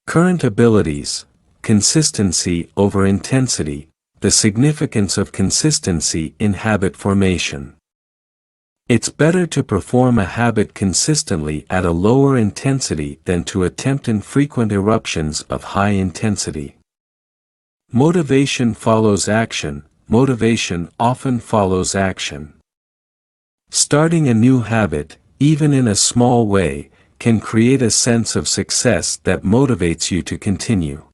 Current abilities, consistency over intensity, the significance of consistency in habit formation. It's better to perform a habit consistently at a lower intensity than to attempt infrequent eruptions of high intensity. Motivation follows action. Motivation often follows action. Starting a new habit, even in a small way, can create a sense of success that motivates you to continue.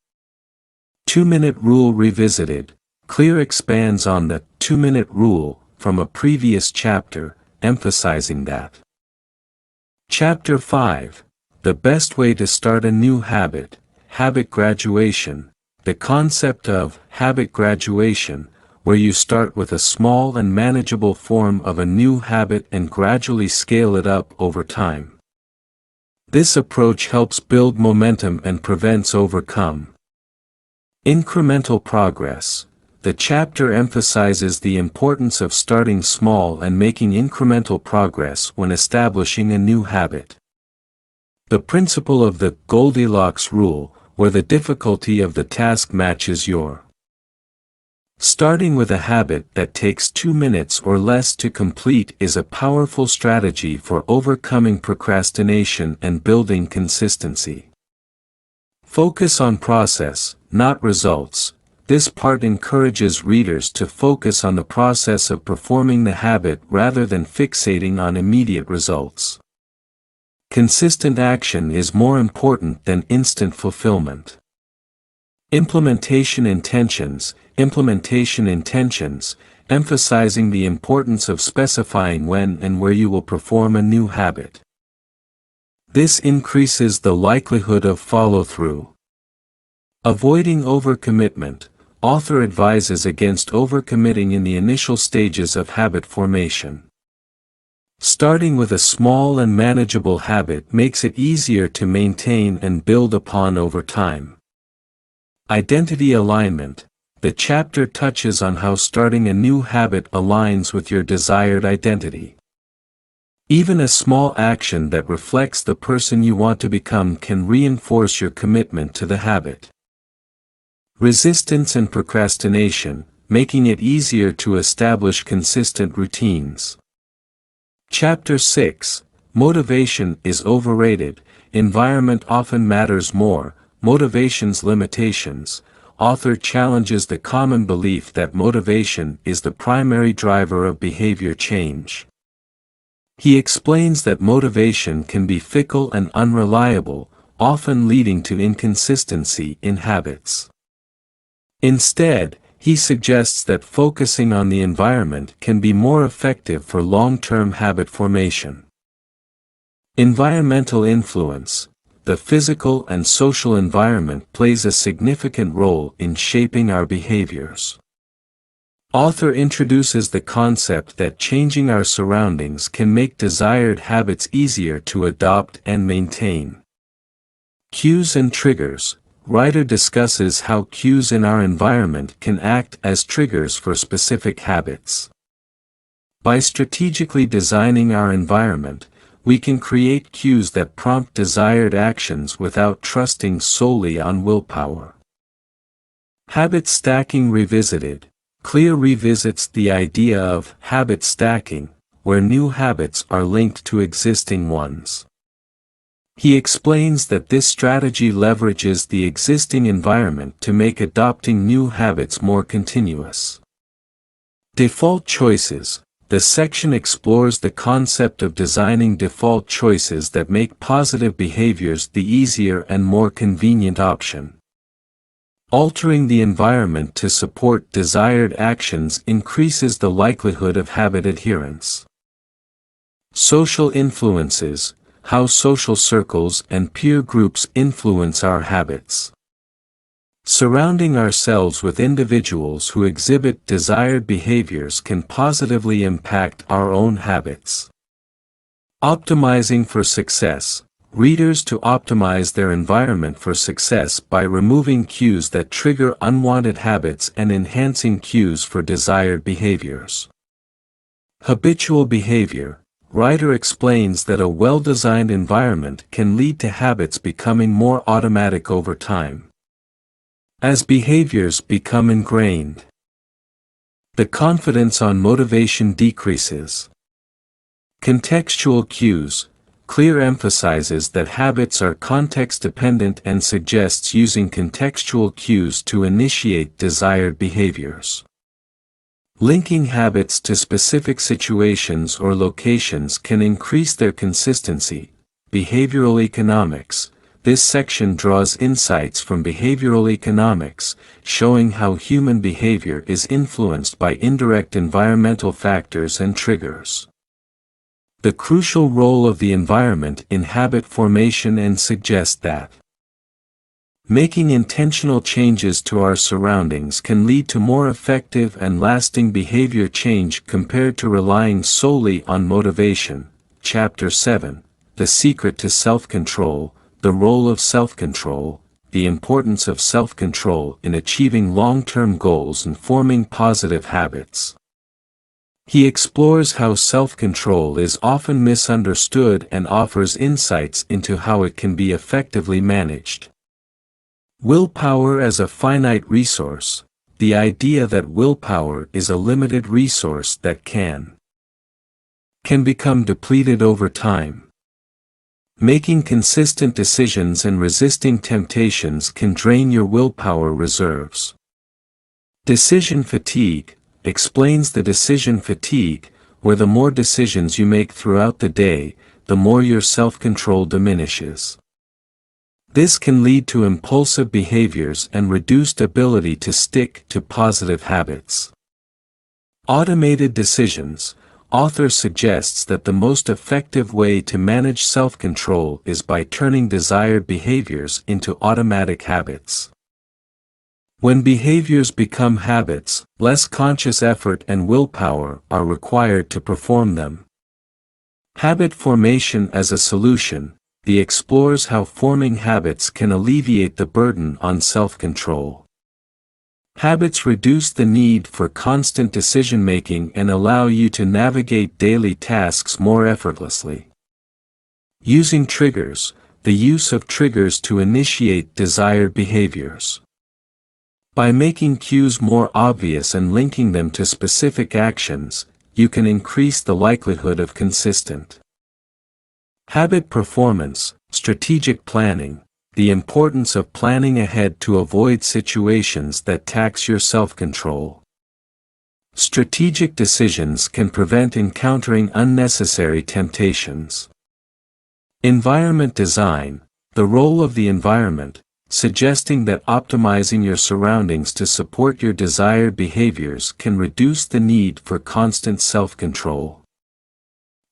2-minute rule revisited. Clear expands on the 2-minute rule from a previous chapter, emphasizing that. Chapter 5. The best way to start a new habit, habit graduation. The concept of habit graduation, where you start with a small and manageable form of a new habit and gradually scale it up over time. This approach helps build momentum and prevents overcome. Incremental progress. The chapter emphasizes the importance of starting small and making incremental progress when establishing a new habit. The principle of the Goldilocks rule, where the difficulty of the task matches your. Starting with a habit that takes 2 minutes or less to complete is a powerful strategy for overcoming procrastination and building consistency. Focus on process, not results. This part encourages readers to focus on the process of performing the habit rather than fixating on immediate results. Consistent action is more important than instant fulfillment. Implementation intentions, emphasizing the importance of specifying when and where you will perform a new habit. This increases the likelihood of follow-through. Avoiding overcommitment. Author advises against overcommitting in the initial stages of habit formation. Starting with a small and manageable habit makes it easier to maintain and build upon over time. Identity alignment. The chapter touches on how starting a new habit aligns with your desired identity. Even a small action that reflects the person you want to become can reinforce your commitment to the habit. Resistance and procrastination, making it easier to establish consistent routines. Chapter 6. Motivation is overrated. Environment often matters more. Motivation's limitations. Author challenges the common belief that motivation is the primary driver of behavior change. He explains that motivation can be fickle and unreliable, often leading to inconsistency in habits. Instead, he suggests that focusing on the environment can be more effective for long-term habit formation. Environmental influence. The physical and social environment plays a significant role in shaping our behaviors. Author introduces the concept that changing our surroundings can make desired habits easier to adopt and maintain. Cues and triggers. Writer discusses how cues in our environment can act as triggers for specific habits. By strategically designing our environment, we can create cues that prompt desired actions without trusting solely on willpower. Habit stacking revisited. Clear revisits the idea of habit stacking, where new habits are linked to existing ones. He explains that this strategy leverages the existing environment to make adopting new habits more continuous. Default choices. The section explores the concept of designing default choices that make positive behaviors the easier and more convenient option. Altering the environment to support desired actions increases the likelihood of habit adherence. Social influences. How social circles and peer groups influence our habits. Surrounding ourselves with individuals who exhibit desired behaviors can positively impact our own habits. Optimizing for success. Readers to optimize their environment for success by removing cues that trigger unwanted habits and enhancing cues for desired behaviors. Habitual behavior. writer explains that a well-designed environment can lead to habits becoming more automatic over time. As behaviors become ingrained, the confidence on motivation decreases. Contextual cues. Clear emphasizes that habits are context-dependent and suggests using contextual cues to initiate desired behaviors. Linking habits to specific situations or locations can increase their consistency. Behavioral economics. This section draws insights from behavioral economics, showing how human behavior is influenced by indirect environmental factors and triggers. The crucial role of the environment in habit formation and suggest that making intentional changes to our surroundings can lead to more effective and lasting behavior change compared to relying solely on motivation. Chapter 7. The Secret to Self-Control, the Role of Self-Control, the Importance of Self-Control in Achieving Long-Term Goals and Forming Positive Habits. He explores how self-control is often misunderstood and offers insights into how it can be effectively managed. Willpower as a finite resource. The idea that willpower is a limited resource that can become depleted over time. Making consistent decisions and resisting temptations can drain your willpower reserves. Decision fatigue explains the decision fatigue, where the more decisions you make throughout the day, the more your self-control diminishes. This can lead to impulsive behaviors and reduced ability to stick to positive habits. Automated decisions. Author suggests that the most effective way to manage self-control is by turning desired behaviors into automatic habits. When behaviors become habits, less conscious effort and willpower are required to perform them. Habit formation as a solution. He explores how forming habits can alleviate the burden on self-control. Habits reduce the need for constant decision-making and allow you to navigate daily tasks more effortlessly. Using triggers. The use of triggers to initiate desired behaviors. By making cues more obvious and linking them to specific actions, you can increase the likelihood of consistent habit performance. Strategic planning. The importance of planning ahead to avoid situations that tax your self-control. Strategic decisions can prevent encountering unnecessary temptations. Environment design. The role of the environment, suggesting that optimizing your surroundings to support your desired behaviors can reduce the need for constant self-control.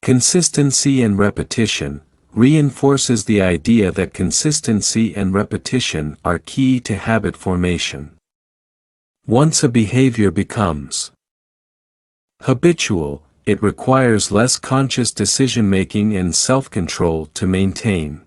Consistency and repetition reinforces the idea that consistency and repetition are key to habit formation. Once a behavior becomes habitual, it requires less conscious decision-making and self-control to maintain.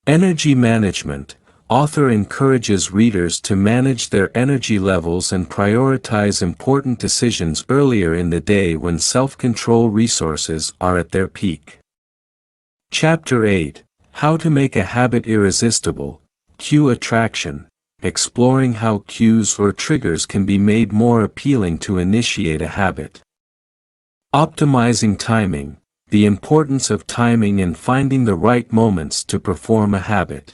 Energy management. Author encourages readers to manage their energy levels and prioritize important decisions earlier in the day when self-control resources are at their peak. Chapter 8. How to Make a Habit Irresistible. Cue Attraction. Exploring how cues or triggers can be made more appealing to initiate a habit. Optimizing timing. The importance of timing and finding the right moments to perform a habit.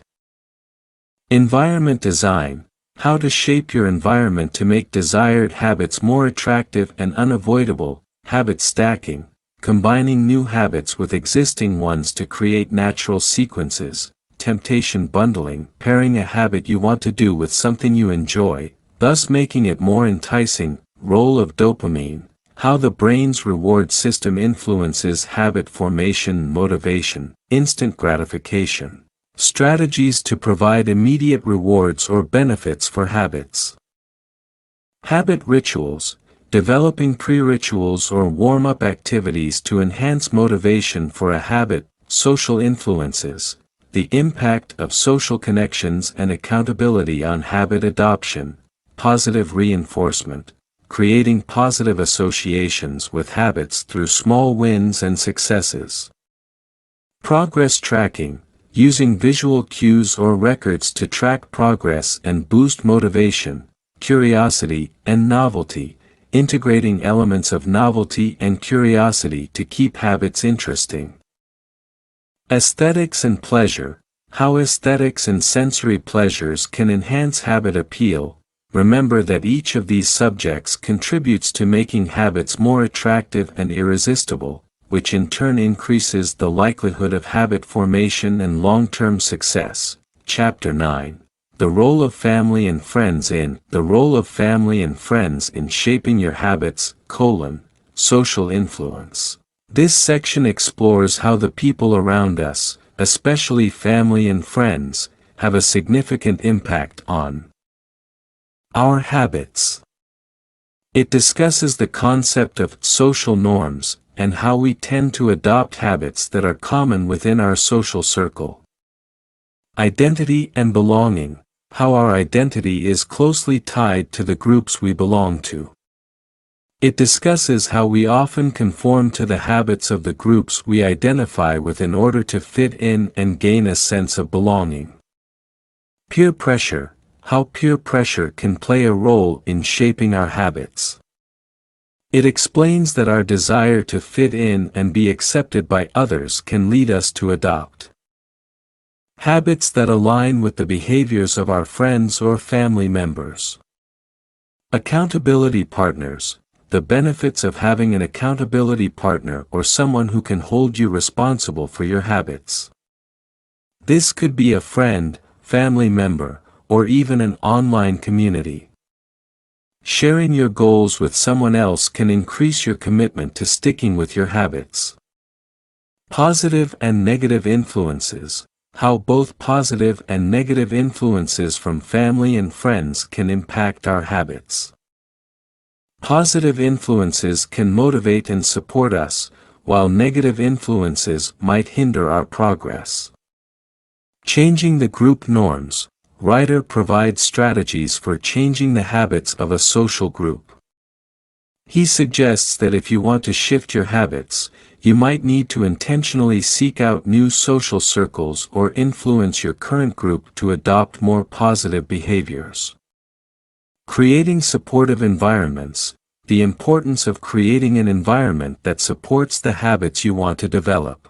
Environment design. How to shape your environment to make desired habits more attractive and unavoidable. Habit stacking. Combining new habits with existing ones to create natural sequences. Temptation bundling. Pairing a habit you want to do with something you enjoy, thus making it more enticing. Role of dopamine. How the brain's reward system influences habit formation and motivation. Instant gratification. Strategies to provide immediate rewards or benefits for habits. Habit rituals. Developing pre-rituals or warm-up activities to enhance motivation for a habit. Social influences. The impact of social connections and accountability on habit adoption. Positive reinforcement. creating positive associations with habits through small wins and successes. Progress tracking, using visual cues or records to track progress and boost motivation, curiosity, and novelty, integrating elements of novelty and curiosity to keep habits interesting. Aesthetics and pleasure, how aesthetics and sensory pleasures can enhance habit appeal. Remember that each of these subjects contributes to making habits more attractive and irresistible, which in turn increases the likelihood of habit formation and long-term success. Chapter 9. The role of family and friends in shaping your habits, social influence. This section explores how the people around us, especially family and friends, have a significant impact on our habits. It discusses the concept of social norms and how we tend to adopt habits that are common within our social circle. Identity and belonging, how our identity is closely tied to the groups we belong to. It discusses how we often conform to the habits of the groups we identify with in order to fit in and gain a sense of belonging. Peer pressure, how peer pressure can play a role in shaping our habits. It explains that our desire to fit in and be accepted by others can lead us to adopt habits that align with the behaviors of our friends or family members. Accountability partners, the benefits of having an accountability partner or someone who can hold you responsible for your habits. This could be a friend, family member, or even an online community. Sharing your goals with someone else can increase your commitment to sticking with your habits. Positive and negative influences, how both positive and negative influences from family and friends can impact our habits. Positive influences can motivate and support us, while negative influences might hinder our progress. Changing the group norms. Writer provides strategies for changing the habits of a social group. He suggests that if you want to shift your habits, you might need to intentionally seek out new social circles or influence your current group to adopt more positive behaviors. Creating supportive environments, the importance of creating an environment that supports the habits you want to develop.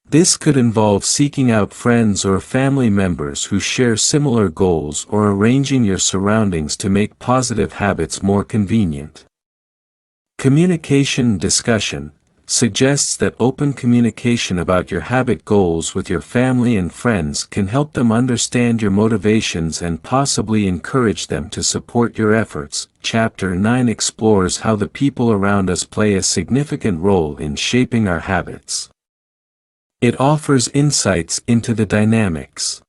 This could involve seeking out friends or family members who share similar goals or arranging your surroundings to make positive habits more convenient. Communication discussion suggests that open communication about your habit goals with your family and friends can help them understand your motivations and possibly encourage them to support your efforts. Chapter 9 explores how the people around us play a significant role in shaping our habits. It offers insights into the dynamics,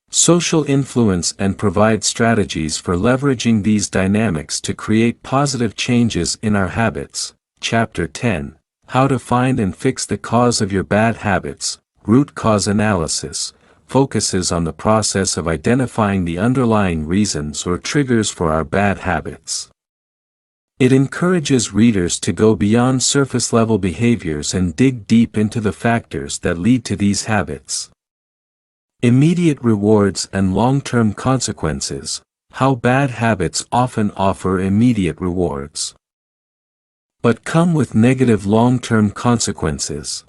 social influence and provides strategies for leveraging these dynamics to create positive changes in our habits. Chapter 10, How to Find and Fix the Cause of Your Bad Habits, Root Cause Analysis, focuses on the process of identifying the underlying reasons or triggers for our bad habits. It encourages readers to go beyond surface-level behaviors and dig deep into the factors that lead to these habits. Immediate rewards and long-term consequences, how bad habits often offer immediate rewards, but come with negative long-term consequences.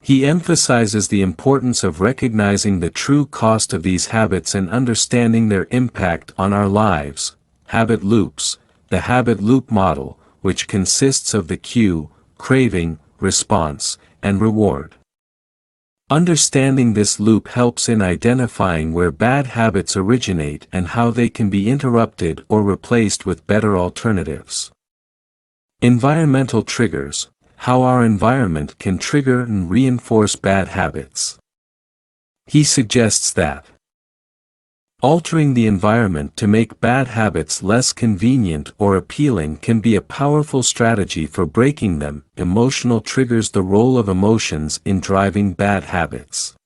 He emphasizes the importance of recognizing the true cost of these habits and understanding their impact on our lives. Habit loops, the habit loop model, which consists of the cue, craving, response, and reward. Understanding this loop helps in identifying where bad habits originate and how they can be interrupted or replaced with better alternatives. Environmental triggers, how our environment can trigger and reinforce bad habits. He suggests that altering the environment to make bad habits less convenient or appealing can be a powerful strategy for breaking them. Emotional triggers, the role of emotions in driving bad habits.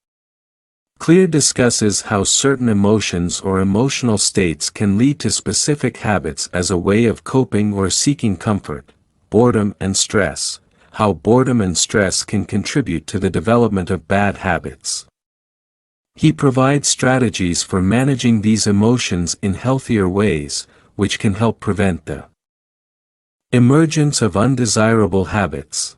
Clear discusses how certain emotions or emotional states can lead to specific habits as a way of coping or seeking comfort, boredom and stress, how boredom and stress can contribute to the development of bad habits. He provides strategies for managing these emotions in healthier ways, which can help prevent the emergence of undesirable habits.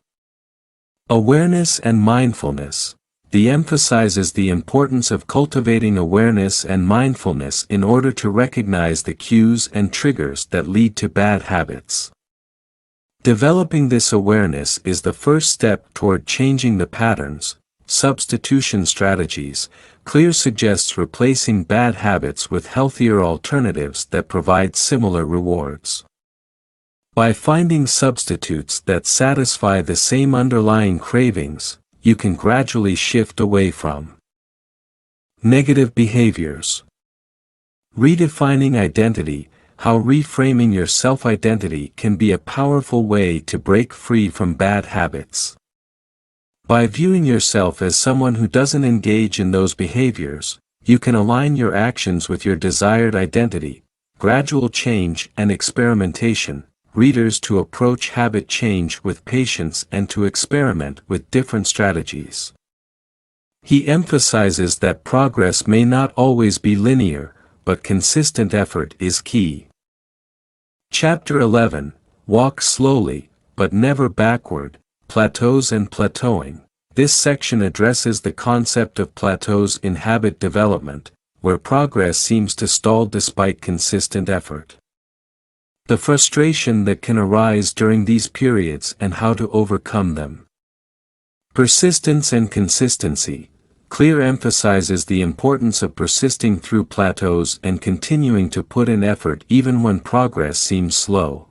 Awareness and mindfulness. He emphasizes the importance of cultivating awareness and mindfulness in order to recognize the cues and triggers that lead to bad habits. Developing this awareness is the first step toward changing the patterns. Substitution strategies. Clear suggests replacing bad habits with healthier alternatives that provide similar rewards. By finding substitutes that satisfy the same underlying cravings, you can gradually shift away from negative behaviors. Redefining identity. How reframing your self-identity can be a powerful way to break free from bad habits. By viewing yourself as someone who doesn't engage in those behaviors, you can align your actions with your desired identity. Gradual change and experimentation. Readers to approach habit change with patience and to experiment with different strategies. He emphasizes that progress may not always be linear, but consistent effort is key. Chapter 11, Walk Slowly, but Never Backward, Plateaus and Plateauing. This section addresses the concept of plateaus in habit development, where progress seems to stall despite consistent effort. The frustration that can arise during these periods and how to overcome them. Persistence and consistency. Clear emphasizes the importance of persisting through plateaus and continuing to put in effort even when progress seems slow.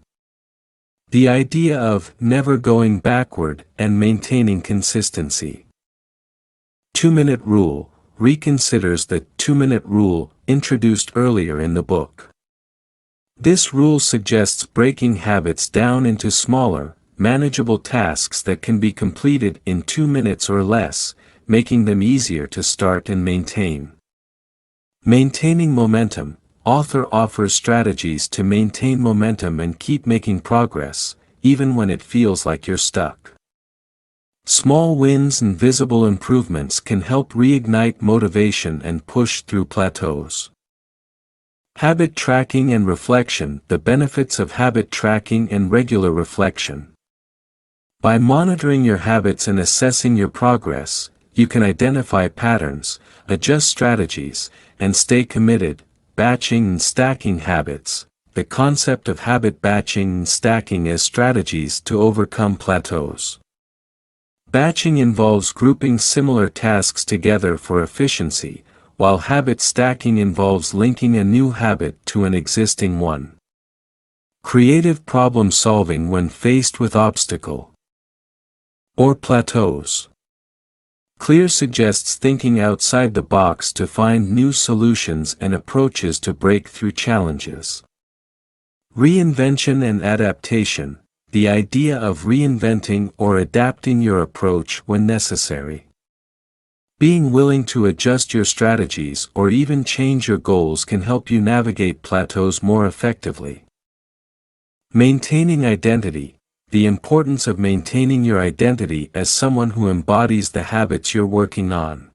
The idea of never going backward and maintaining consistency. 2-minute rule reconsiders the 2-minute rule introduced earlier in the book. This rule suggests breaking habits down into smaller, manageable tasks that can be completed in 2 minutes or less, making them easier to start and maintain. Maintaining momentum. Author offers strategies to maintain momentum and keep making progress, even when it feels like you're stuck. Small wins and visible improvements can help reignite motivation and push through plateaus. Habit tracking and reflection. The benefits of habit tracking and regular reflection. By monitoring your habits and assessing your progress, you can identify patterns, adjust strategies, and stay committed. Batching and stacking habits. The concept of habit batching and stacking as strategies to overcome plateaus. Batching involves grouping similar tasks together for efficiency, while habit stacking involves linking a new habit to an existing one. Creative problem solving when faced with obstacle or plateaus. Clear suggests thinking outside the box to find new solutions and approaches to break through challenges. Reinvention and adaptation. The idea of reinventing or adapting your approach when necessary. Being willing to adjust your strategies or even change your goals can help you navigate plateaus more effectively. Maintaining identity. The importance of maintaining your identity as someone who embodies the habits you're working on.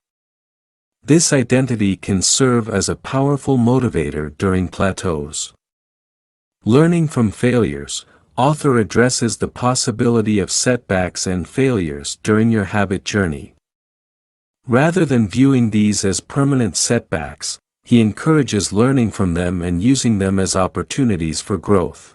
This identity can serve as a powerful motivator during plateaus. Learning from failures. Author addresses the possibility of setbacks and failures during your habit journey. Rather than viewing these as permanent setbacks, he encourages learning from them and using them as opportunities for growth.